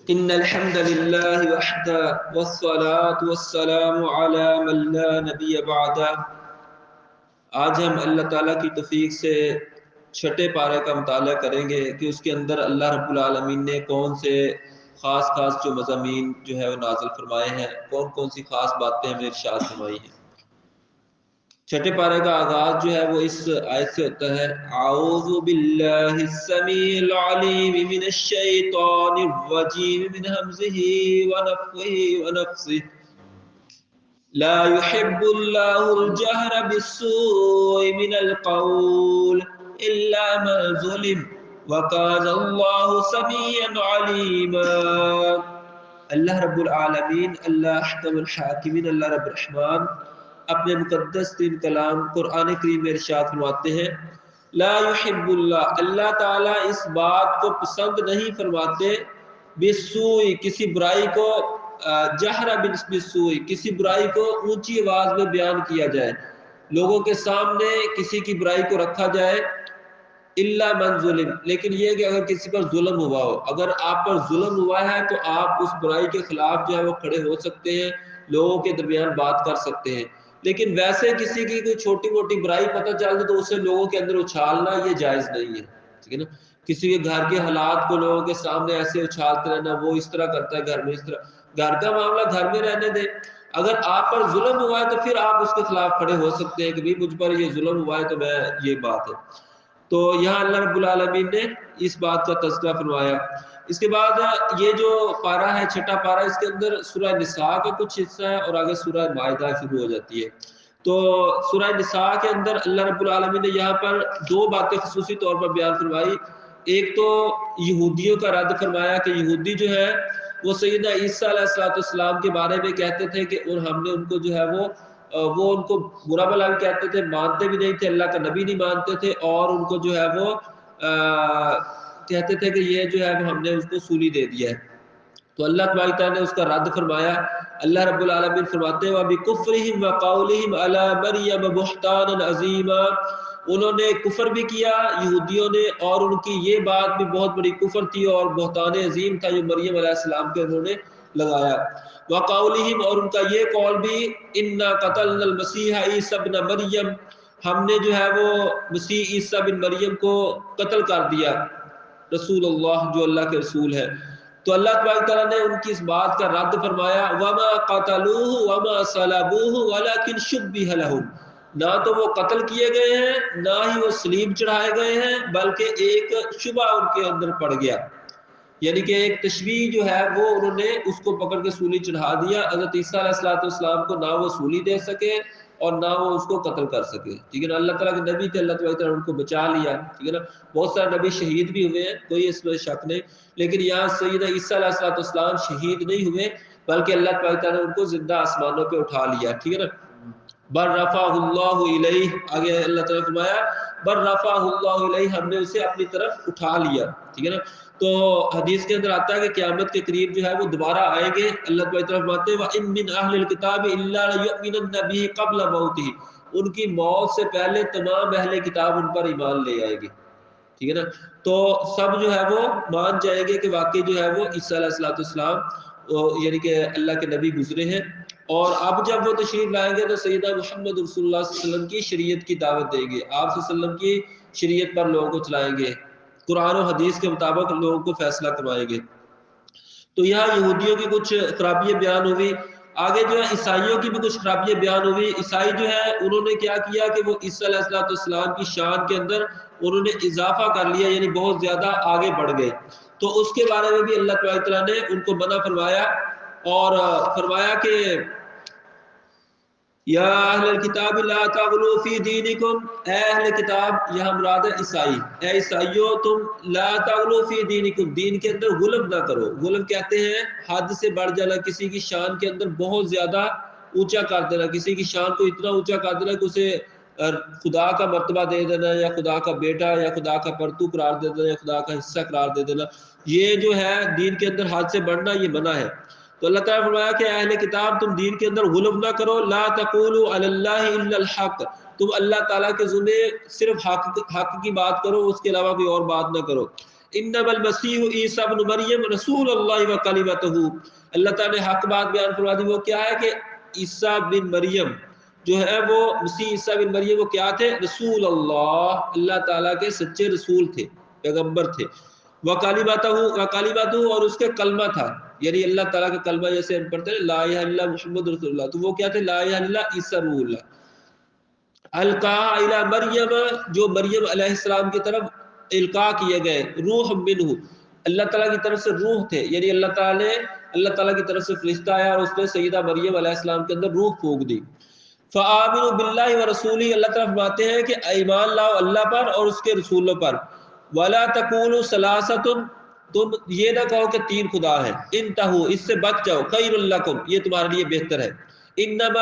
ان الحمد للہ وحدہ والصلاة والسلام علی من لا نبی بعدہ۔ آج ہم اللہ تعالیٰ کی توفیق سے چھٹے پارے کا مطالعہ کریں گے کہ اس کے اندر اللہ رب العالمین نے کون سے خاص جو مضامین جو ہے وہ نازل فرمائے ہیں، کون کون سی خاص باتیں ہمیں ارشاد فرمائی ہیں۔ چھٹے پارے کا آغاز جو ہے وہ اس آیت سے ہوتا ہے، اعوذ باللہ السمیع العلیم من الشیطان الرجیم من ہمزہ ونفخہ ونفثہ، لا يحب الله الجهر بالسوء من القول الا من ظلم وكان الله سميعا عليما۔ اللہ رب العالمین، اللہ احکم الحاکمین، اللہ رب الرحمن اپنے مقدس تین کلام قرآن کریم میں ارشاد فرماتے ہیں، لا يحب اللہ، اللہ تعالیٰ اس بات کو پسند نہیں فرماتے، بالسوء کسی برائی کو، جہر بالسوء کسی برائی کو اونچی آواز میں بیان کیا جائے، لوگوں کے سامنے کسی کی برائی کو رکھا جائے، الا من ظلم، لیکن یہ کہ اگر کسی پر ظلم ہوا ہو، اگر آپ پر ظلم ہوا ہے تو آپ اس برائی کے خلاف جو ہے وہ کھڑے ہو سکتے ہیں، لوگوں کے درمیان بات کر سکتے ہیں، لیکن ویسے کسی کی کوئی چھوٹی موٹی برائی پتہ چل جائے تو اسے لوگوں کے اندر اچھالنا یہ جائز نہیں ہے، ٹھیک ہے نا۔ کسی کے گھر کے حالات کو لوگوں کے سامنے ایسے اچھالتے رہنا، وہ اس طرح کرتا ہے گھر میں، اس طرح، گھر کا معاملہ گھر میں رہنے دیں۔ اگر آپ پر ظلم ہوا ہے تو پھر آپ اس کے خلاف کھڑے ہو سکتے ہیں کہ بھی مجھ پر یہ ظلم ہوا ہے تو میں، یہ بات ہے۔ تو یہاں اللہ رب العالمین نے اس بات کا تذکرہ فرمایا۔ اس کے بعد یہ جو پارہ ہے، چھٹا پارہ، اس کے اندر سورہ نساء کا کچھ حصہ ہے اور آگے سورہ مائدہ شروع ہو جاتی ہے۔ تو سورہ نساء کے اندر اللہ رب العالمین نے یہاں پر دو باتیں خصوصی طور پر بیان فرمائی۔ ایک تو یہودیوں کا رد فرمایا کہ یہودی جو ہے وہ سیدنا عیسیٰ علیہ السلام کے بارے میں کہتے تھے کہ ہم نے ان کو جو ہے وہ ان کو برا بھلا بھی کہتے تھے، مانتے بھی نہیں تھے، اللہ کا نبی نہیں مانتے تھے، اور ان کو جو ہے وہ کہتے تھے کہ یہ جو ہے وہ ہم نے اس کو سولی دے دیا ہے۔ تو اللہ تبارک تعالیٰ نے اس کا رد فرمایا۔ اللہ رب العالمین فرماتے ہیں وَبِكُفْرِهِمْ وَقَوْلِهِمْ عَلَى مَرْيَمَ بُهْتَانًا عَظِيمًا، انہوں نے کفر بھی کیا یہودیوں نے، اور ان کی یہ بات بھی بہت بڑی کفر تھی اور بہتان عظیم تھا جو مریم علیہ السلام پہ انہوں نے لگایا۔ وَقَوْلِهِمْ، اور ان کا یہ قول بھی، إِنَّا قَتَلْنَا الْمَسِيحَ عِيسَى ابْنَ مَرْيَمَ، ہم نے جو ہے وہ مسیح عیسیٰ بن مریم کو قتل کر دیا، رسول اللہ جو اللہ کے رسول ہے۔ تو اللہ تبارک تعالیٰ نے ان کی اس بات کا رد فرمایا، وَمَا قَتَلُوهُ وَمَا صَلَبُوهُ وَلَكِنْ شُبِّهَ لَهُمْ، نہ تو وہ قتل کیے گئے ہیں نہ ہی وہ صلیب چڑھائے گئے ہیں، بلکہ ایک شبہ ان کے اندر پڑ گیا، یعنی کہ ایک تشبیہ جو ہے وہ انہوں نے اس کو پکڑ کے سولی چڑھا دیا۔ حضرت عیسیٰ علیہ السلام کو نہ وہ سولی دے سکے اور نہ وہ اس کو قتل کر سکے، ٹھیک ہے نا۔ اللہ تعالیٰ کے نبی تھے، اللہ تعالیٰ نے ان کو بچا لیا، ٹھیک ہے نا۔ بہت سارے نبی شہید بھی ہوئے ہیں، کوئی اس میں شک نہیں، لیکن یہاں سیدنا عیسیٰ علیہ السلام شہید نہیں ہوئے، بلکہ اللہ تعالیٰ نے ان کو زندہ آسمانوں پہ اٹھا لیا، ٹھیک ہے نا۔ بر رفعہ اللہ الیہ، آگے اللہ تعالیٰ نے فرمایا بر رفعہ اللہ الیہ، ہم نے اسے اپنی طرف اٹھا لیا، ٹھیک ہے نا۔ تو حدیث کے اندر آتا ہے کہ قیامت کے قریب جو ہے وہ دوبارہ آئیں گے، اللہ تعالیٰ کی طرف فرماتے ہیں وَإِن مِّنْ أَهْلِ الْكِتَابِ إِلَّا لَيُؤْمِنَنَّ بِهِ قَبْلَ مَوْتِهِ، ان کی موت سے پہلے تمام اہل کتاب ان پر ایمان لے آئیں گے، ٹھیک ہے نا۔ تو سب جو ہے وہ مان جائیں گے کہ واقعی جو ہے وہ عیسیٰ علیہ السلام یعنی کہ اللہ کے نبی گزرے ہیں، اور اب جب وہ تشریف لائیں گے تو سیدنا محمد رسول اللہ صلی اللہ علیہ وسلم کی شریعت کی دعوت دیں گے، آپ صلی اللہ علیہ وسلم کی شریعت پر لوگوں کو چلائیں گے، قرآن و حدیث کے مطابق لوگوں کو فیصلہ کروائیں گے۔ تو یہاں یہودیوں کی کچھ خرابیاں بیان ہوئی، آگے جو ہے عیسائیوں کی بھی کچھ خرابیاں بیان ہوئی۔ عیسائی جو ہے انہوں نے کیا کیا کہ وہ عیسیٰ علیہ السلام کی شان کے اندر انہوں نے اضافہ کر لیا، یعنی بہت زیادہ آگے بڑھ گئے، تو اس کے بارے میں بھی اللہ تعالیٰ نے ان کو منع فرمایا اور فرمایا کہ یا اہل الکتاب لا تغلوا فی دینکم، اے اہل کتاب، یہاں مراد ہے عیسائی، اے عیسائیوں تم لا تغلوا فی دینکم، دین کے اندر غلو نہ کرو۔ غلو کہتے ہیں حد سے بڑھ جانا، کسی کی شان کے اندر بہت زیادہ اونچا کر دینا، کسی کی شان کو اتنا اونچا کر دینا کہ اسے خدا کا مرتبہ دے دینا، یا خدا کا بیٹا، یا خدا کا پرتو قرار دے دینا، یا خدا کا حصہ قرار دے دینا، یہ جو ہے دین کے اندر حد سے بڑھنا، یہ منع ہے۔ تو اللہ تعالیٰ نے فرمایا کہ اہل کتاب تم دین کے اندر غلو نہ کرو، لا تقولوا علی اللہ الا الحق، تم اللہ تعالیٰ کے ذمہ صرف حق کی بات کرو، اس کے علاوہ کوئی اور بات نہ کرو۔ انما المسیح عیسی ابن مریم رسول اللہ و کلمتہ، اللہ تعالیٰ نے حق بات بیان فرما دی، وہ کیا ہے کہ عیسیٰ بن مریم جو ہے وہ مسیح عیسیٰ بن مریم وہ کیا تھے؟ رسول اللہ، اللہ تعالیٰ کے سچے رسول تھے، پیغمبر تھے، وکلمتہ اور اس کے کلمہ تھا، یعنی اللہ تعالیٰ کا کلمہ جیسے ہم پڑھتے ہیں لا الہ الا اللہ محمد رسول اللہ، تو وہ کیا تھے؟ لا الہ الا اللہ عیسیٰ روح اللہ، القا الی مریم جو مریم علیہ السلام کی طرف القا کیے گئے، روح منہ اللہ تعالیٰ کی طرف سے روح تھے، یعنی اللہ تعالیٰ کی طرف سے فرشتہ آیا اور اس نے سیدہ مریم علیہ السلام کے اندر روح پھونک دی۔ فآمنوا باللہ ورسولہ، اللہ تعالیٰ فرماتے ہیں کہ ایمان لاؤ اللہ پر اور اس کے رسولوں پر، ولا تقولوا ثلاثۃ، تم یہ نہ کہو کہ تین خدا ہے، انتہو اس سے بچ جاؤ، خیر لکم یہ تمہارے لیے بہتر ہے، انما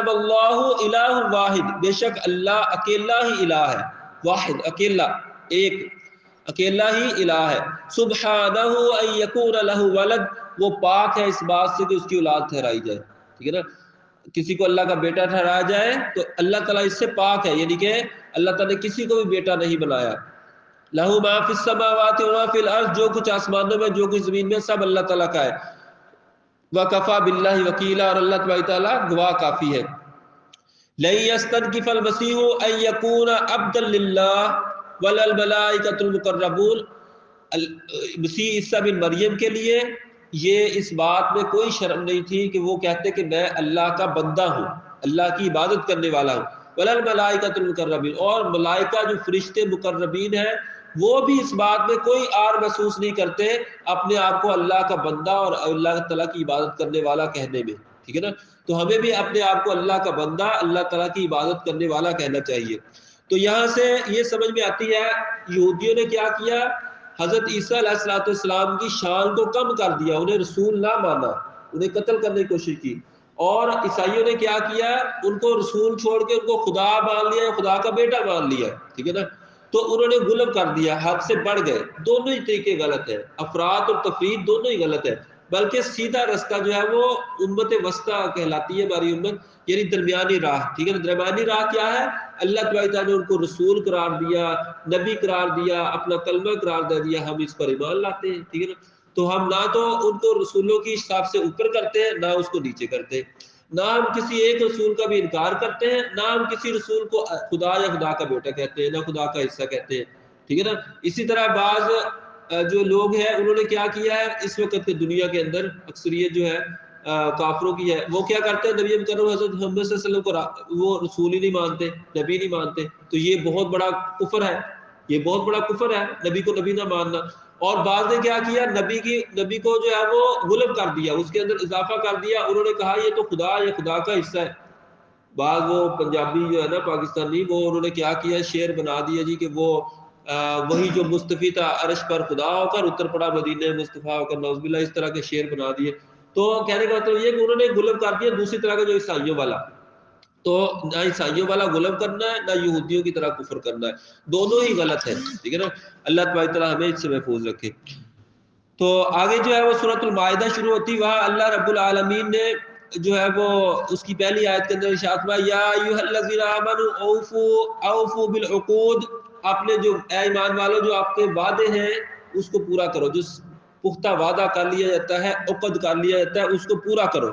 اللہ الہ واحد، بے شک اللہ اکیلا ہی الہ ہے، واحد اکیلا، ایک اکیلا ہی الہ ہے، سبحانہ ان یکون لہ ولد، وہ پاک ہے اس بات سے کہ اس کی اولاد ٹھہرائی جائے، ٹھیک ہے نا، کسی کو اللہ کا بیٹا ٹھہرایا جائے تو اللہ تعالیٰ اس سے پاک ہے، یعنی کہ اللہ تعالیٰ نے کسی کو بھی بیٹا نہیں بنایا، لہو ما فی السماوات و ما فی الارض، جو کچھ آسمانوں میں جو کچھ زمین میں سب اللہ تعالیٰ کا ہے، وکفی باللہ وکیلا، اور اللہ تبارک تعالیٰ گواہ کافی ہے، لن یستنکف المسیح ان یکون عبدا للہ ولا الملائکۃ المقربون، مسیح عیسیٰ بن مریم کے لیے یہ اس بات میں کوئی شرم نہیں تھی کہ وہ کہتے کہ میں اللہ کا بندہ ہوں، اللہ کی عبادت کرنے والا ہوں، ولا الملائکۃ المقربین، اور ملائکہ جو فرشتے مقربین ہیں وہ بھی اس بات میں کوئی آر محسوس نہیں کرتے اپنے آپ کو اللہ کا بندہ اور اللہ تعالیٰ کی عبادت کرنے والا کہنے میں، ٹھیک ہے نا، تو ہمیں بھی اپنے آپ کو اللہ کا بندہ، اللہ تعالیٰ کی عبادت کرنے والا کہنا چاہیے۔ تو یہاں سے یہ سمجھ میں آتی ہے یہودیوں نے کیا کیا، حضرت عیسیٰ علیہ السلام کی شان کو کم کر دیا، انہیں رسول نہ مانا، انہیں قتل کرنے کی کوشش کی، اور عیسائیوں نے کیا کیا، ان کو رسول چھوڑ کے ان کو خدا مان لیا، خدا کا بیٹا مان لیا، ٹھیک ہے نا، تو انہوں نے غلب کر دیا، حد سے بڑھ گئے، دونوں ہی طریقے غلط ہیں، افراد اور تفرید دونوں ہی غلط ہے، بلکہ سیدھا رستہ جو ہے وہ امت وسطیٰ کہلاتی ہے ہماری امت، یعنی درمیانی راہ، ٹھیک ہے نا، درمیانی راہ کیا ہے، اللہ تعالیٰ نے ان کو رسول قرار دیا، نبی قرار دیا، اپنا کلمہ قرار دے دیا، ہم اس پر ایمان لاتے ہیں، ٹھیک ہے نا، تو ہم نہ تو ان کو رسولوں کی حساب سے اوپر کرتے ہیں، نہ اس کو نیچے کرتے ہیں، نہ ہم کسی ایک رسول کا بھی انکار کرتے ہیں، نہ ہم کسی رسول کو خدا یا خدا کا بیٹا کہتے ہیں، نہ خدا کا حصہ کہتے ہیں، ٹھیک ہے نا۔ اسی طرح بعض جو لوگ ہیں انہوں نے کیا کیا ہے، اس وقت کے دنیا کے اندر اکثریت جو ہے کافروں کی ہے، وہ کیا کرتے ہیں، نبی مکرم حضرت محمد صلی اللہ علیہ وسلم کو وہ رسول ہی نہیں مانتے، نبی نہیں مانتے، تو یہ بہت بڑا کفر ہے، یہ بہت بڑا کفر ہے نبی کو نبی نہ ماننا۔ اور بعض نے کیا کیا، نبی کو جو ہے وہ غلب کر دیا، اس کے اندر اضافہ کر دیا، انہوں نے کہا یہ تو خدا یا خدا کا حصہ ہے۔ بعض وہ پنجابی جو ہے نا پاکستانی، وہ انہوں نے کیا کیا، شعر بنا دیا جی کہ وہ وہی جو مصطفی تھا عرش پر خدا ہو کر اتر پڑا مدینے مصطفیٰ ہو کر، نعوذ باللہ، اس طرح کے شعر بنا دیے۔ تو کہنے کا مطلب یہ کہ انہوں نے غلب کر دیا دوسری طرح کا جو عیسائیوں والا، تو نہ عیسائیوں والا غلب کرنا ہے، نہ یہودیوں کی طرح کفر کرنا ہے، دونوں ہی غلط ہے، ٹھیک ہے نا، اللہ تبارک تعالیٰ ہمیں اس سے محفوظ رکھے۔ تو آگے جو ہے وہ سورۃ المائدہ شروع ہوتی، وہاں اللہ رب العالمین نے جو ہے وہ اس کی پہلی آیت کے اندر ارشاد فرمایا، یا ایھا الذین آمنوا اوفوا بالعقود، آپ نے جو اے ایمان والو جو آپ کے وعدے ہیں اس کو پورا کرو، جو پختہ وعدہ کر لیا جاتا ہے، عقد کر لیا جاتا ہے، اس کو پورا کرو۔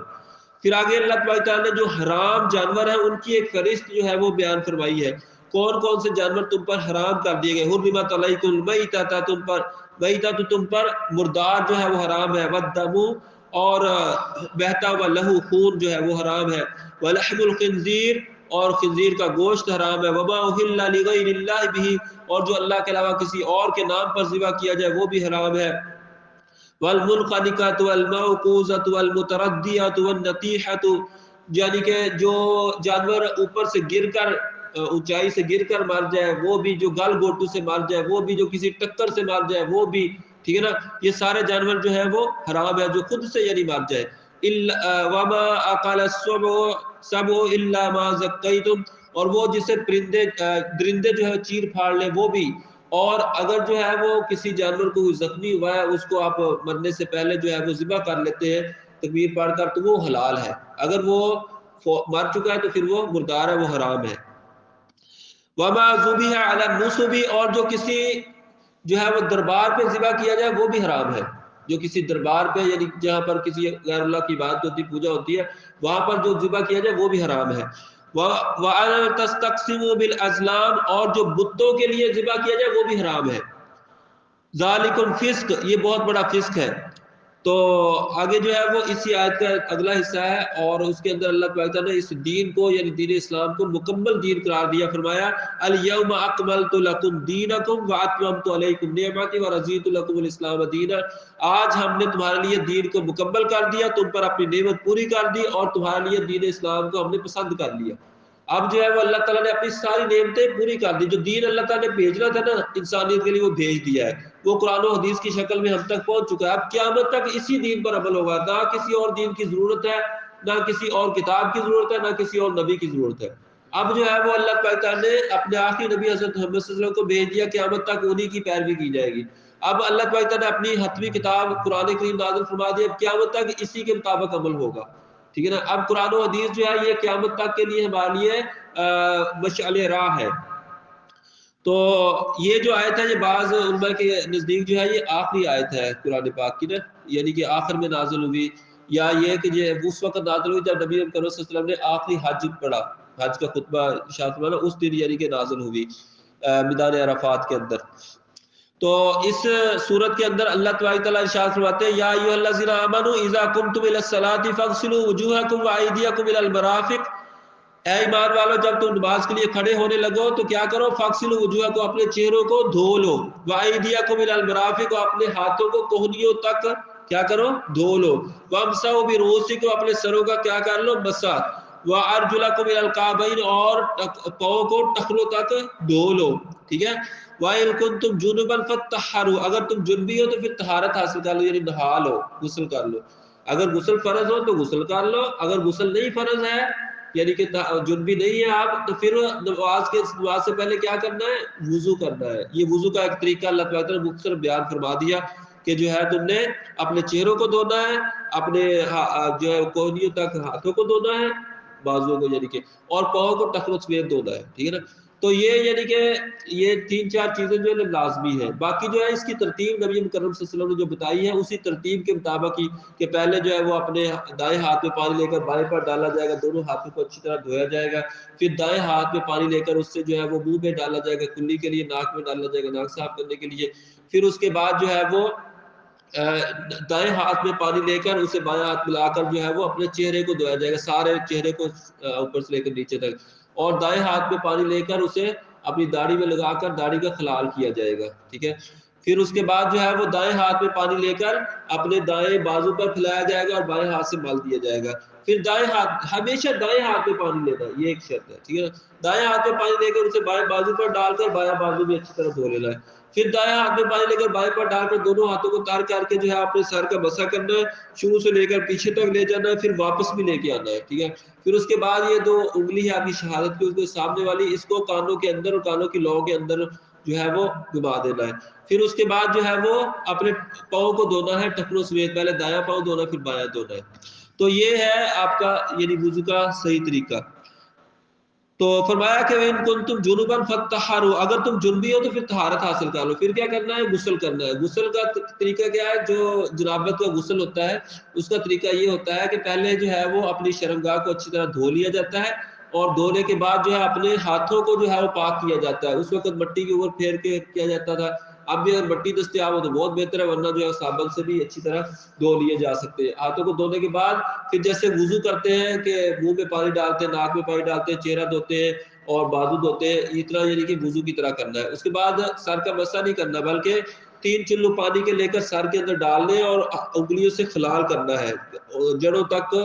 پھر آگے اللہ تبارک تعالیٰ نے جو حرام جانور ہیں ان کی ایک فہرست جو ہے وہ بیان فرمائی ہے، کون کون سے جانور تم پر حرام کر دیے گئے، حرمت علیکم المیتۃ، تم پر میتۃ، تم پر مردار جو ہے وہ حرام ہے، والدم، اور بہتا ہوا لہو خون جو ہے وہ حرام ہے، ولحم الخنزیر، اور خنزیر کا گوشت حرام ہے، وما اہل لغیر اللہ بہ، اور جو اللہ کے علاوہ کسی اور کے نام پر ذبح کیا جائے وہ بھی حرام ہے، والمنخنقۃ والموقوذۃ والمتردیۃ والنطیحۃ، یعنی کہ جو جانور اوپر سے گر کر اونچائی سے گر کر مر جائے وہ بھی، جو گل گوٹو سے مر جائے وہ بھی، جو کسی ٹکر سے مر جائے وہ بھی، ٹھیک ہے نا، یہ سارے جانور جو ہے وہ حرام ہے، جو خود سے یعنی مر جائے، وما اکل السبع الا ما ذکیتم، اور وہ جسے درندے جو ہے چیر پھاڑ لے وہ بھی، اور اگر جو ہے وہ کسی جانور کو زخمی ہوا ہے اس کو آپ مرنے سے پہلے جو ہے وہ ذبح کر لیتے ہیں تکبیر پڑھ کر، تو وہ حلال ہے، اگر وہ مر چکا ہے تو پھر وہ مردار ہے، وہ حرام ہے۔ وما ذبح علی النصب، اور جو کسی جو ہے وہ دربار پہ ذبح کیا جائے وہ بھی حرام ہے. جو کسی دربار پہ یعنی جہاں پر کسی غیر اللہ کی عبادت ہوتی پوجا ہوتی ہے وہاں پر جو ذبح کیا جائے وہ بھی حرام ہے. وَأَن تَسْتَقْسِمُوا بِالْأَزْلَامِ اور جو بتوں کے لیے ذبح کیا جائے وہ بھی حرام ہے. ذالکم فسق یہ بہت بڑا فسق ہے. تو آگے جو ہے وہ اسی آیت کا اگلا حصہ ہے اور اس کے اندر اللہ تعالیٰ نے اس دین کو یعنی دین اسلام کو مکمل دین قرار دیا. فرمایا الیوم اکملت لکم دینکم واتممت علیکم نعمتی ورضیت لکم الاسلام دینا. آج ہم نے تمہارے لیے دین کو مکمل کر دیا, تم پر اپنی نعمت پوری کر دی اور تمہارے لیے دین اسلام کو ہم نے پسند کر لیا. اب جو ہے وہ اللہ تعالیٰ نے اپنی ساری نعمتیں پوری کر دی. جو دین اللہ تعالیٰ نے بھیجنا تھا نا انسانیت کے لیے وہ بھیج دیا ہے, وہ قرآن و حدیث کی شکل میں ہم تک پہنچ چکا ہے. اب قیامت تک اسی دین پر عمل ہوگا, نہ کسی اور دین کی ضرورت ہے, نہ کسی اور کتاب کی ضرورت ہے, نہ کسی اور نبی کی ضرورت ہے. اب جو ہے وہ اللہ تعالیٰ نے اپنے آخری نبی حضرت محمد صلی اللہ علیہ وسلم کو بھیج دیا, قیامت تک انہی کی پیروی کی جائے گی. اب اللہ تعالیٰ نے اپنی حتمی کتاب قرآن کریم نازل فرما دی, اب قیامت تک اسی کے مطابق عمل ہوگا. ٹھیک ہے نا. اب قرآن و حدیث جو ہے یہ قیامت تک کے لیے ہمارے لیے مشعل راہ ہے. تو یہ جو آیت ہے یہ بعض علماء کے نزدیک جو ہے یہ آخری آیت ہے قرآن پاک کی نا, یعنی کہ آخر میں نازل ہوئی, یا یہ کہ یہ اس وقت نازل ہوئی جب نبی کریم صلی اللہ علیہ وسلم نے آخری حج پڑھا, حج کا خطبہ ارشاد فرمایا اس دن یعنی کہ نازل ہوئی میدان عرفات کے اندر. تو اس صورت کے اندر اللہ تبارک تعالیٰ ارشاد فرماتے ہیں یا ایھا الذین آمنوا اذا قمتم الی الصلاۃ فاغسلوا وجوہکم وایدیکم الی المرافق. اے ایمان والو جب تم نماز کے لیے کھڑے ہونے لگو تو کیا کرو, فاغسلوا وجوہکم اپنے چہروں کو دھو لو, وایدیکم الی المرافق اپنے ہاتھوں کو کوہنیوں تک کیا کرو دھو لو, وامسحوا برؤوسکم اپنے سروں کا کیا کر لو مسح, وارجلکم الی الکعبین اور پاؤں کو ٹخنوں تک دھو لو. ٹھیک ہے. وَإِن كُنتُمْ جُنُبًا فَطَّهَّرُوا اگر تم جنبی ہو تو پھر طہارت حاصل کر لو, یعنی نہا لو, غسل کر لو. اگر غسل فرض ہو تو غسل کر لو, اگر غسل نہیں فرض ہے یعنی کہ جنبی نہیں ہے آپ تو پھر نماز سے پہلے کیا کرنا ہے, وضو کرنا ہے. یہ وضو کا ایک طریقہ اللہ تعالیٰ نے مختصر بیان فرما دیا کہ جو ہے تم نے اپنے چہروں کو دھونا ہے, اپنے جو ہے کوہنیوں تک ہاتھوں کو دھونا ہے, بازوؤں کو یعنی کہ, اور پاؤں کو ٹخنوں سمیت دھونا ہے. ٹھیک ہے نا. تو یہ یعنی کہ یہ 3-4 چیزیں جو ہے لازمی ہیں. باقی جو ہے اس کی ترتیب نبی مکرم صلی اللہ علیہ وسلم نے جو بتائی ہے اسی ترتیب کے مطابق ہی کہ پہلے جو ہے وہ اپنے دائیں ہاتھ میں پانی لے کر بائیں پر ڈالا جائے گا, دونوں ہاتھوں کو اچھی طرح دھویا جائے گا, پھر دائیں ہاتھ میں پانی لے کر اس سے جو ہے وہ منہ میں ڈالا جائے گا, کلی کے لیے ناک میں ڈالا جائے گا ناک صاف کرنے کے لیے. پھر اس کے بعد جو ہے وہ دائیں ہاتھ میں پانی لے کر اسے بائیں ہاتھ ملا کر جو ہے وہ اپنے چہرے کو دھویا جائے گا, سارے چہرے کو اوپر سے لے کر نیچے تک, اور دائیں ہاتھ میں پانی لے کر اسے اپنی داڑھی میں لگا کر داڑھی کا خلال کیا جائے گا. ٹھیک ہے. پھر اس کے بعد جو ہے وہ دائیں ہاتھ میں پانی لے کر اپنے دائیں بازو پر پھیلایا جائے گا اور بائیں ہاتھ سے مل دیا جائے گا. پھر دائیں ہاتھ, ہمیشہ دائیں ہاتھ میں پانی لینا ہے, یہ ایک شرط ہے. ٹھیک ہے. دائیں ہاتھ میں پانی لے کر اسے بائیں بازو پر ڈال کر بائیں بازو بھی اچھی طرح دھو لینا ہے. پھر دائیں ہاتھ میں پانی لے کر بائیں پر ڈال کر دونوں ہاتھوں کو تار کر کے جو ہے اپنے سر کا مسح کرنا ہے, شروع سے لے کر پیچھے تک لے جانا ہے, پھر واپس بھی لے کے آنا ہے. ٹھیک ہے. پھر اس کے بعد یہ 2 انگلی ہے آپ کی شہادت کی, اس کے سامنے والی, اس کو کانوں کے اندر اور کانوں کی لو کے اندر جو ہے وہ گھما دینا ہے. پھر اس کے بعد جو ہے وہ اپنے پاؤں کو دھونا ہے ٹخنوں سمیت, پہلے دایاں پاؤں دھونا پھر بایاں دھونا ہے. تو یہ ہے آپ کا یعنی وضو کا صحیح طریقہ. تو فرمایا کہ ان کنتم جنبا فطہروا اگر تم جنبی ہو تو پھر طہارت حاصل کر لو. پھر کیا کرنا ہے, غسل کرنا ہے. غسل کا طریقہ کیا ہے, جو جنابت کا غسل ہوتا ہے اس کا طریقہ یہ ہوتا ہے کہ پہلے جو ہے وہ اپنی شرمگاہ کو اچھی طرح دھو لیا جاتا ہے, اور دھونے کے بعد جو ہے اپنے ہاتھوں کو جو ہے وہ پاک کیا جاتا ہے. اس وقت مٹی کے اوپر پھیر کے کیا جاتا تھا, اب بھی اگر مٹی دستیاب ہو تو بہت بہتر ہے, ورنہ جو ہے صابن سے بھی اچھی طرح دھو لیے جا سکتے ہیں. ہاتھوں کو دھونے کے بعد پھر جیسے وضو کرتے ہیں کہ منہ میں پانی ڈالتے ہیں, ناک میں پانی ڈالتے ہیں, چہرہ دھوتے ہیں اور بازو دھوتے ہیں, اس طرح یعنی کہ وضو کی طرح کرنا ہے. اس کے بعد سر کا مسح نہیں کرنا, بلکہ 3 چلو پانی کے لے کر سر کے اندر ڈالنے اور انگلیوں سے خلال کرنا ہے, جڑوں تک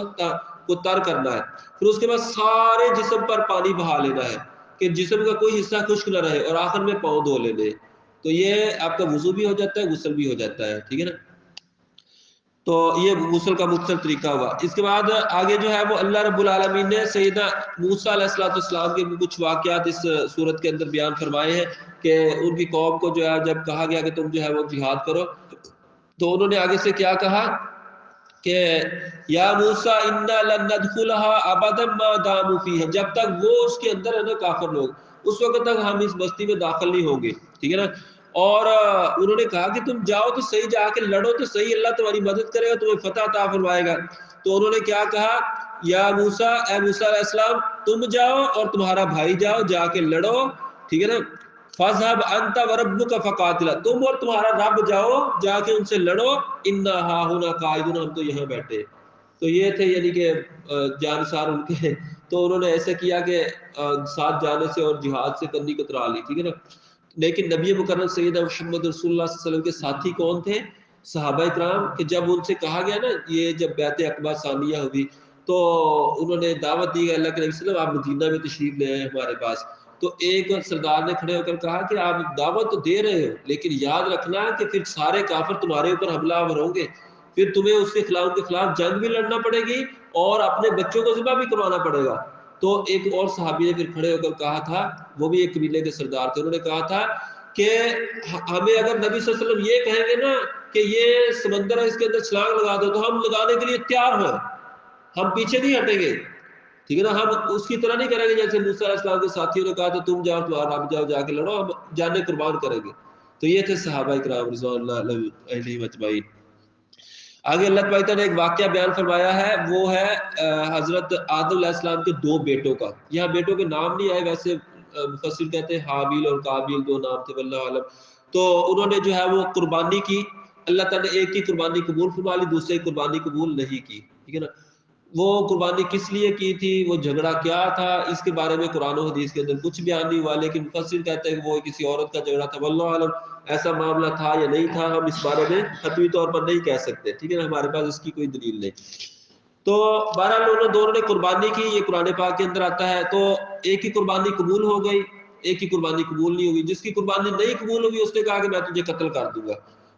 کو تر کرنا ہے. پھر اس کے بعد سارے جسم پر پانی بہا لینا ہے کہ جسم کا کوئی حصہ خشک نہ رہے, اور آخر میں پاؤں دھو لینے. تو یہ آپ کا وضو بھی ہو جاتا ہے, غسل بھی ہو جاتا ہے. ٹھیک ہے نا. تو یہ غسل کا مختصر طریقہ ہوا. اس کے بعد آگے جو ہے وہ اللہ رب العالمین نے سیدنا موسیٰ علیہ السلام کے کچھ واقعات اس صورت کے اندر بیان فرمائے ہیں کہ ان کی قوم کو جو ہے جب کہا گیا کہ تم جو ہے وہ جہاد کرو, تو انہوں نے آگے سے کیا کہا کہ یا موسیٰ انا لن ندخلها ابدا ما داموا فیہا, جب تک وہ اس کے اندر ہے نا کافر لوگ, اس وقت تک ہم اس بستی میں داخل نہیں ہوں گے. ٹھیک ہے نا. اور انہوں نے کہا کہ تم جاؤ تو صحیح، جا کے لڑو تو صحیح، اللہ تمہاری مدد کرے گا، تمہیں فتح عطا فرمائے گا. تو انہوں نے کیا کہا، یا موسیٰ، اے موسیٰ علیہ السلام تم جاؤ اور تمہارا بھائی جاؤ، جا کے لڑو، ٹھیک ہے نا. فَاذْهَبْ أَنْتَ وَرَبُّكَ فَقَاتِلَا، تم اور تمہارا رب جاؤ، جا کے ان سے لڑو، اِنَّا هَاهُنَا قَاعِدُونَ، ہم تو یہاں بیٹھے. تو یہ تھے یعنی کہ جانسار ان کے. تو انہوں نے ایسا کیا کہ ساتھ جانے سے اور جہاد سے کنی کترا لی، ٹھیک ہے نا. لیکن نبی مکرم سیدنا محمد رسول اللہ صلی اللہ علیہ وسلم کے ساتھی کون تھے؟ صحابہ کرام. کہ جب ان سے کہا گیا نا یہ جب بیعت عقبہ ثانیہ ہوئی تو انہوں نے دعوت دی، اللہ کے نبی صلی اللہ علیہ وسلم آپ مدینہ میں تشریف لے آئے ہمارے پاس. تو ایک سردار نے کھڑے ہو کر کہا کہ آپ دعوت تو دے رہے ہو لیکن یاد رکھنا کہ پھر سارے کافر تمہارے اوپر حملہ آور ہوں گے، پھر تمہیں اس کے خلاف جنگ بھی لڑنا پڑے گی اور اپنے بچوں کو ذبح بھی کروانا پڑے گا. تو ایک اور صحابی نے پھر کھڑے ہو کر کہا تھا، وہ بھی ایک قبیلے کے سردار تھے، انہوں نے کہا تھا کہ ہمیں اگر نبی صلی اللہ علیہ وسلم یہ کہیں گے نا کہ یہ سمندر ہے اس کے اندر چھلانگ لگا دو تو ہم لگانے کے لیے تیار ہیں، ہم پیچھے نہیں ہٹیں گے، ٹھیک ہے نا. ہم اس کی طرح نہیں کریں گے جیسے موسیٰ علیہ السلام کے ساتھیوں نے کہا تھا تم جاؤ تمہارا رب جاؤ، جا کے لڑو، ہم جانیں قربان کریں گے. تو یہ تھے صحابہ کرام رضوان اللہ علیہم اجمعین. آگے اللہ تعالیٰ نے ایک واقعہ بیان فرمایا ہے، وہ ہے حضرت آدم علیہ السلام کے دو بیٹوں کا. یہاں بیٹوں کے نام نہیں آئے، ویسے مفسر کہتے ہیں حابیل اور قابیل دو نام تھے واللہ عالم. تو انہوں نے جو ہے وہ قربانی کی، اللہ تعالیٰ نے ایک کی قربانی قبول فرما لی، دوسرے کی قربانی قبول نہیں کی، ٹھیک ہے نا. وہ قربانی کس لیے کی تھی، وہ جھگڑا کیا تھا، اس کے بارے میں قرآن و حدیث کے اندر کچھ بیان نہیں ہوا، لیکن مفسر کہتے ہیں کہ وہ کسی عورت کا جھگڑا تھا، واللہ عالم ایسا معاملہ تھا یا نہیں تھا، ہم اس بارے میں حتمی طور پر نہیں کہہ سکتے، ٹھیک ہے نا، ہمارے پاس اس کی کوئی دلیل نہیں. تو بہرحال انہوں دونوں نے قربانی کی، یہ قرآن پاک کے اندر آتا ہے. تو ایک کی قربانی قبول ہو گئی، ایک کی قربانی قبول نہیں ہوگی. جس کی قربانی نہیں قبول ہوگی اس نے کہا کہ میں تجھے قتل کر دوں گا.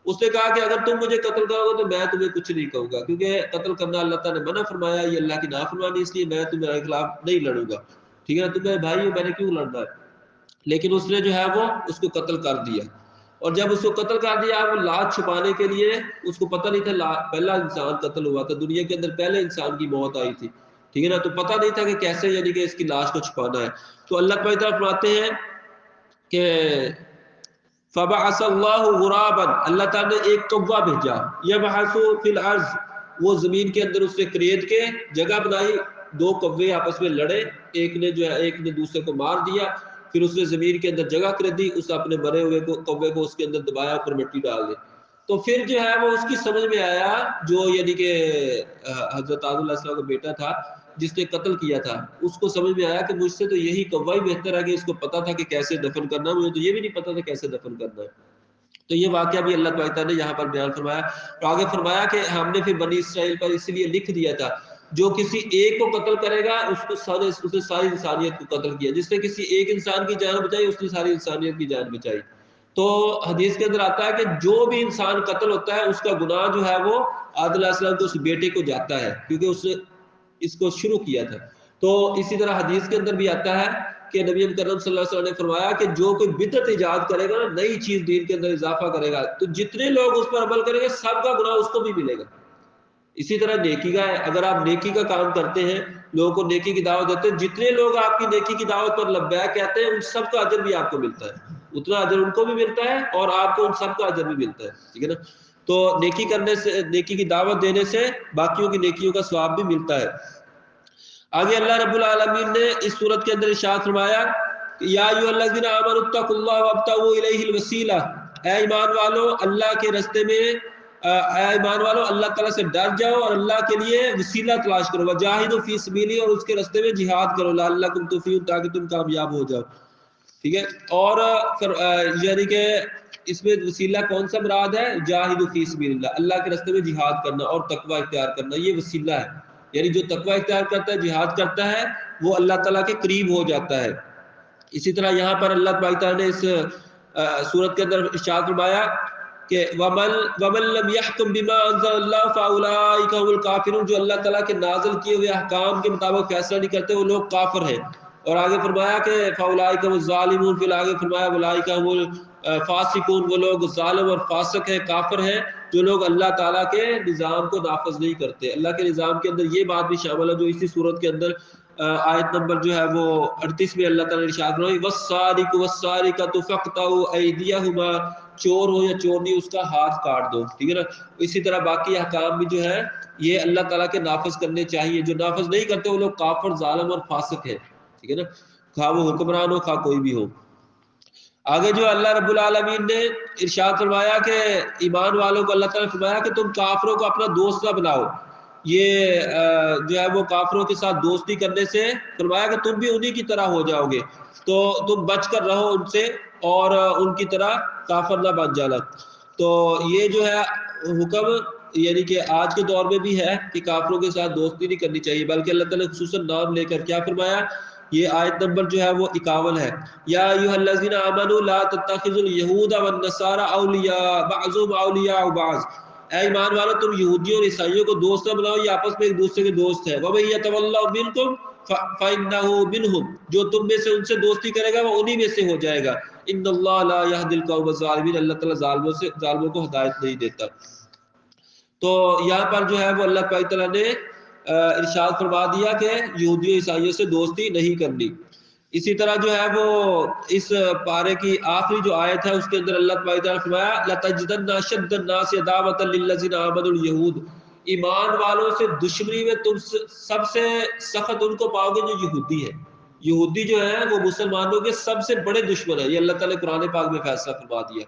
اس نے کہا کہ اگر تم مجھے قتل کرو گے تو میں تمہیں کچھ نہیں کہوں گا، کیونکہ قتل کرنا اللہ تعالیٰ نے منع فرمایا، یہ اللہ کی نافرمانی، اس لیے میں تمہارے خلاف نہیں لڑوں گا، ٹھیک ہے نا. تمہیں بھائی ہو، میں نے کیوں لڑنا ہے. لیکن اس نے جو ہے وہ اس کو قتل کر دیا. اور جب اس کو قتل کر دیا، وہ لاش چھپانے کے لیے، اس کو پتہ نہیں تھا پہلا انسان قتل ہوا تھا دنیا کے اندر، پہلے انسان کی موت آئی تھی، ٹھیک ہے نا. تو پتہ نہیں تھا کہ کیسے یعنی کہ اس کی لاش کو چھپانا ہے. تو اللہ تعالیٰ فرماتے ہیں کہ فبعث اللہ غرابا، اللہ تعالیٰ نے ایک کوا بھیجا، یبحث فی الارض، وہ زمین کے اندر اس نے کریت کے جگہ بنائی، دو کوے آپس میں لڑے، ایک نے جو ہے ایک نے دوسرے کو مار دیا، پھر اس نے زمین کے اندر جگہ کر دی، اس اپنے مرے ہوئے کوے کو اس کے اندر دبایا، اوپر مٹی ڈال دی. تو پھر جو ہے وہ اس کی سمجھ میں آیا، جو یعنی کہ حضرت آدم علیہ السلام کا بیٹا تھا جس نے قتل کیا تھا، اس کو سمجھ میں آیا کہ مجھ سے تو یہی کوا ہی بہتر ہے، کہ اس کو پتا تھا کہ کیسے دفن کرنا، مجھے تو یہ بھی نہیں پتا تھا کیسے دفن کرنا ہے. تو یہ واقعہ بھی اللہ تعالیٰ نے یہاں پر بیان فرمایا. اور آگے فرمایا کہ ہم نے پھر بنی اسرائیل پر اس لیے لکھ دیا تھا، جو کسی ایک کو قتل کرے گا اس نے ساری انسانیت کو قتل کیا، جس نے کسی ایک انسان کی جان بچائی اس نے ساری انسانیت کی جان بچائی. تو حدیث کے اندر آتا ہے کہ جو بھی انسان قتل ہوتا ہے اس کا گناہ جو ہے وہ آدم علیہ السلام کے اس بیٹے کو جاتا ہے، کیونکہ اس نے اس کو شروع کیا تھا. تو اسی طرح حدیث کے اندر بھی آتا ہے کہ نبی کریم صلی اللہ علیہ وسلم نے فرمایا کہ جو کوئی بدعت ایجاد کرے گا نا، نئی چیز دین کے اندر اضافہ کرے گا، تو جتنے لوگ اس پر عمل کریں گے سب کا گناہ اس کو بھی ملے گا. اسی طرح نیکی کا ہے، اگر آپ نیکی کا کام کرتے ہیں، لوگوں کو نیکی کی دعوت دیتے ہیں، جتنے لوگ آپ کی نیکی کی دعوت پر لبیک کہتے ہیں ان سب کا اجر بھی آپ کو ملتا ہے، اتنا اجر ان کو بھی ملتا ہے اور آپ کو ان سب کا اجر بھی ملتا ہے، ٹھیک ہے نا. تو نیکی کرنے سے، نیکی کی دعوت دینے سے باقیوں کی نیکیوں کا ثواب بھی ملتا ہے. آگے اللہ رب العالمین نے اس صورت کے اندر ارشاد فرمایا یا ایھا الذین آمنوا اتقوا اللہ وابتغوا الیہ الوسیلہ، اے ایمان والو اللہ کے راستے میں، اے ایمان والو اللہ تعالیٰ سے ڈر جاؤ اور اللہ کے لیے وسیلہ تلاش کرو، وجاہدوا فی سبیلہ، اور اس کے راستے میں جہاد کرو، لعلکم تفلحون، تاکہ تم کامیاب ہو جاؤ، ٹھیک ہے. اور یعنی کہ اس میں وسیلہ کون سا مراد ہے؟ جاہدوا فی سبیل اللہ، اللہ کے راستے میں جہاد کرنا اور تقوی اختیار کرنا، یہ وسیلہ ہے. یعنی جو تقوی اختیار کرتا ہے، جہاد کرتا ہے، وہ اللہ تعالیٰ کے قریب ہو جاتا ہے. اسی طرح یہاں پر اللہ تعالیٰ نے اس سورت کے اندر ارشاد فرمایا کہ وَمَن لَّمْ يَحْكُم بِمَا أَنزَلَ اللَّهُ فَأُولَٰئِكَ هُمُ الْكَافِرُونَ، جو اللہ تعالیٰ کے نازل کیے ہوئے احکام کے مطابق فیصلہ نہیں کرتے وہ لوگ کافر ہیں. اور آگے فرمایا کہ فَأُولَٰئِكَ هُمُ الظَّالِمُونَ، پھر آگے فرمایا وَأُولَٰئِكَ هُمُ الفاسقون، وہ لوگ ظالم اور فاسق ہیں، کافر ہیں، جو لوگ اللہ تعالیٰ کے نظام کو نافذ نہیں کرتے. اللہ کے نظام کے اندر یہ بات بھی شامل ہے جو اسی صورت کے اندر آیت نمبر جو ہے وہ 38 میں اللہ تعالیٰ نے ارشاد فرمایا والسارق والسارقۃ فاقطعوا ایدیہما، چور ہو یا چورنی اس کا ہاتھ کاٹ دو، ٹھیک ہے نا. اسی طرح باقی احکام بھی جو ہے یہ اللہ تعالیٰ کے نافذ کرنے چاہیے. جو نافذ نہیں کرتے وہ لوگ کافر، ظالم اور فاسق ہیں، ٹھیک ہے نا، خواہ وہ حکمران ہو خواہ کوئی بھی ہو. آگے جو اللہ رب العالمین نے ارشاد فرمایا کہ ایمان والوں کو اللہ تعالیٰ نے فرمایا کہ تم کافروں کو اپنا دوست نہ بناؤ. یہ جو ہے وہ کافروں کے ساتھ دوستی کرنے سے فرمایا کہ تم بھی انہی کی طرح ہو جاؤ گے، تو تم بچ کر رہو ان سے اور ان کی طرح کافر نہ بن جانا. تو یہ جو ہے حکم یعنی کہ آج کے دور میں بھی ہے کہ کافروں کے ساتھ دوستی نہیں کرنی چاہیے، بلکہ اللہ تعالیٰ نے خصوصاً نام لے کر کیا فرمایا، یہ آیت نمبر جو ہے وہ 51 ہے. یا ایھا الذین آمنوا لا تتخذوا اليہود والنصارى اولیاء بعضهم اولیاء بعض، اے ایمان والو تم یہودیوں اور عیسائیوں کو دوست نہ بناؤ، یہ آپس میں ایک دوسرے کے دوست ہیں. ومن یتولوا منکم فانہ منہم، جو تم میں سے ان سے دوستی کرے گا وہ انہی میں سے ہو جائے گا. ان اللہ لا یہدی القوم الظالمین، اللہ تعالیٰ ظالموں کو ہدایت نہیں دیتا. تو یہاں پر جو ہے وہ اللہ تعالیٰ نے ارشاد فرما دیا کہ یہودیوں عیسائیوں سے دوستی نہیں کرنی. اسی طرح جو ہے وہ اس پارے کی آخری جو آیت ہے اس کے اندر اللہ تعالیٰ نے فرمایا لَتَجِدَنَّ أَشَدَّ النَّاسِ عَدَاوَةً لِلَّذِينَ آمَنُوا الْيَهُودُ، ایمان والوں سے دشمنی میں تم سب سے سخت ان کو پاؤ گے جو یہودی ہے. یہودی جو ہے وہ مسلمانوں کے سب سے بڑے دشمن ہے، یہ اللہ تعالیٰ نے قرآن پاک میں فیصلہ فرما دیا.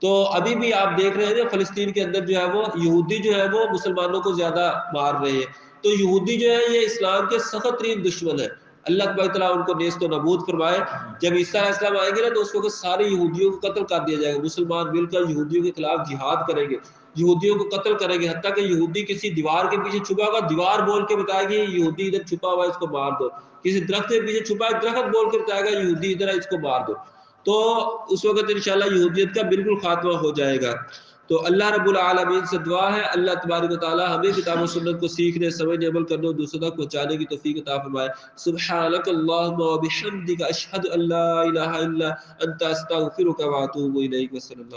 تو ابھی بھی آپ دیکھ رہے ہیں فلسطین کے اندر جو ہے وہ یہودی جو ہے وہ مسلمانوں کو زیادہ مار رہے ہیں. تو یہودی جو ہے یہ اسلام کے سخت ترین دشمن ہے. اللہ تعالیٰ ان کو نیست و نابود فرمائے. جب عیسیٰ علیہ السلام آئیں گے نا تو اس وقت سارے یہودیوں کو قتل کر دیا جائے گا. مسلمان مل کر یہودیوں کے خلاف جہاد کریں گے، یہودیوں کو قتل کریں گے، حتیٰ کہ یہودی کسی دیوار کے پیچھے چھپا ہوگا، دیوار بول کے بتائے گی یہودی ادھر چھپا ہوا ہے اس کو مار دو. کسی درخت کے پیچھے چھپا ہے، درخت بول کے بتائے گا یہودی ادھر ہے اس کو مار دو. تو اس وقت انشاءاللہ یہودیت کا بالکل خاتمہ ہو جائے گا. تو اللہ رب العالمین سے دعا ہے اللہ تبارک و تعالی ہمیں کتاب و سنت کو سیکھنے، سمجھنے، عمل کرنے اور دوسروں تک پہنچانے کی توفیق عطا فرمائے. سبحانک اللہم و بحمدک اشہد ان لا الہ الا انت استغفرک و اتوب الیک. وصلی اللہ